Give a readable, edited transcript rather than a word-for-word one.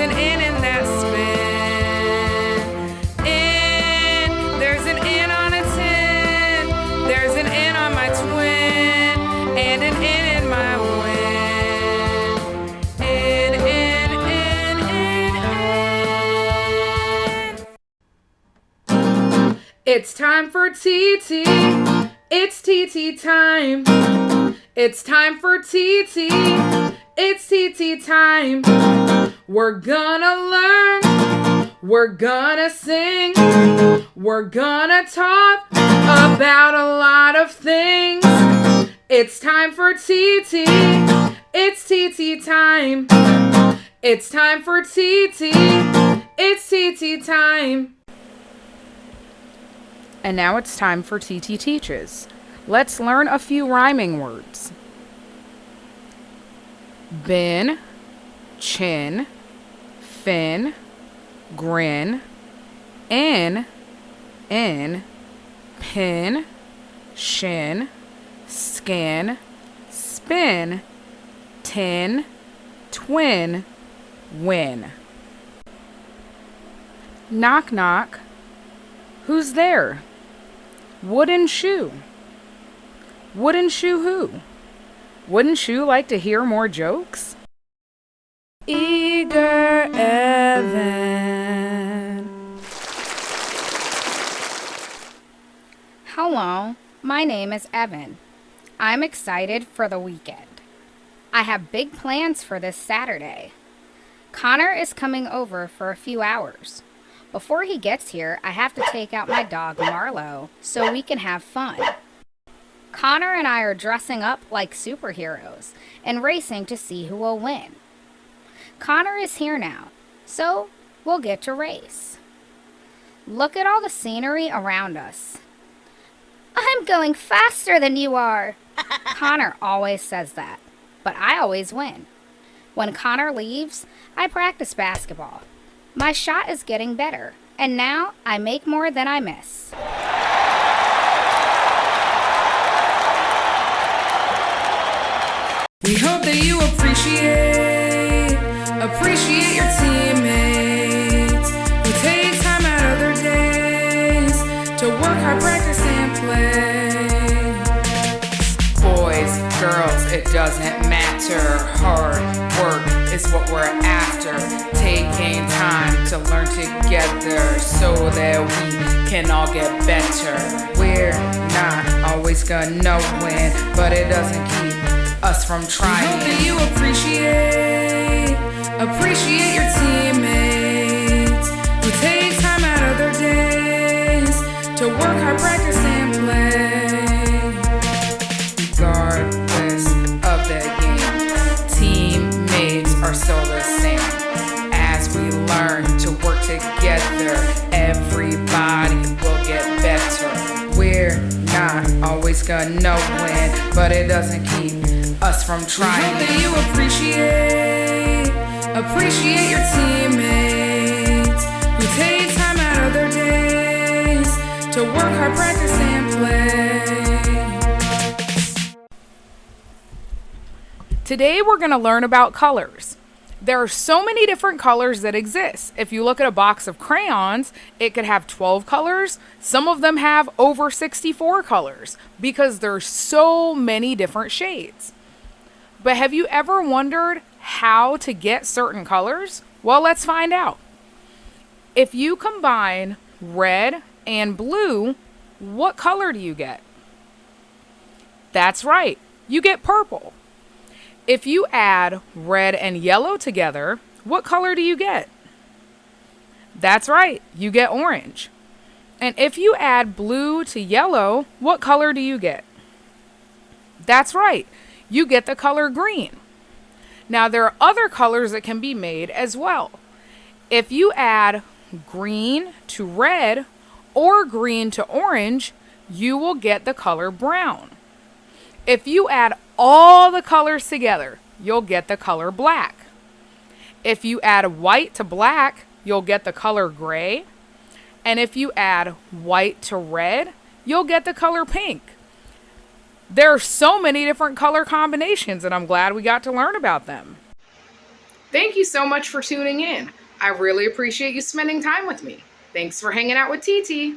an N in that spin. In, there's an N on a 10. There's an N on my twin. And an N in my win. N, N, N, N, N. It's time for Titi. It's Titi time. It's time for Titi. It's Titi time. We're gonna learn. We're gonna sing. We're gonna talk about a lot of things. It's time for Titi. It's Titi time. It's time for Titi. It's Titi time. And now it's time for Titi Teaches. Let's learn a few rhyming words. Bin, chin, fin, grin, in, pin, shin, skin, spin, tin, twin, win. Knock, knock. Who's there? Wooden shoe. Wooden shoe who? Wouldn't you like to hear more jokes? Eager Evan. Hello, my name is Evan. I'm excited for the weekend. I have big plans for this Saturday. Connor is coming over for a few hours. Before he gets here, I have to take out my dog Marlo so we can have fun. Connor and I are dressing up like superheroes and racing to see who will win. Connor is here now, so we'll get to race. Look at all the scenery around us. I'm going faster than you are. Connor always says that, but I always win. When Connor leaves, I practice basketball. My shot is getting better, and now I make more than I miss. We hope that you appreciate your teammates who take time out of their days to work hard, practice, and play. Boys, girls, it doesn't matter. Hard work is what we're after. Taking time to learn together so that we can all get better. We're not always gonna win, but it doesn't keep us from trying. We hope that you appreciate your teammates who take time out of their days to work hard, practice, and play. Regardless of the game, teammates are still the same. As we learn to work together, everybody will get better. We're not always gonna win, but it doesn't keep us from trying. We hope that you appreciate your teammates who take time out of their days to work hard, practice, and play. Today we're going to learn about colors. There are so many different colors that exist. If you look at a box of crayons, it could have 12 colors. Some of them have over 64 colors because there's so many different shades. But have you ever wondered how to get certain colors? Well, let's find out. If you combine red and blue, what color do you get? That's right, you get purple. If you add red and yellow together, what color do you get? That's right, you get orange. And if you add blue to yellow, what color do you get? That's right, you get the color green. Now, there are other colors that can be made as well. If you add green to red or green to orange, you will get the color brown. If you add all the colors together, you'll get the color black. If you add white to black, you'll get the color gray. And if you add white to red, you'll get the color pink. There are so many different color combinations, and I'm glad we got to learn about them. Thank you so much for tuning in. I really appreciate you spending time with me. Thanks for hanging out with Titi.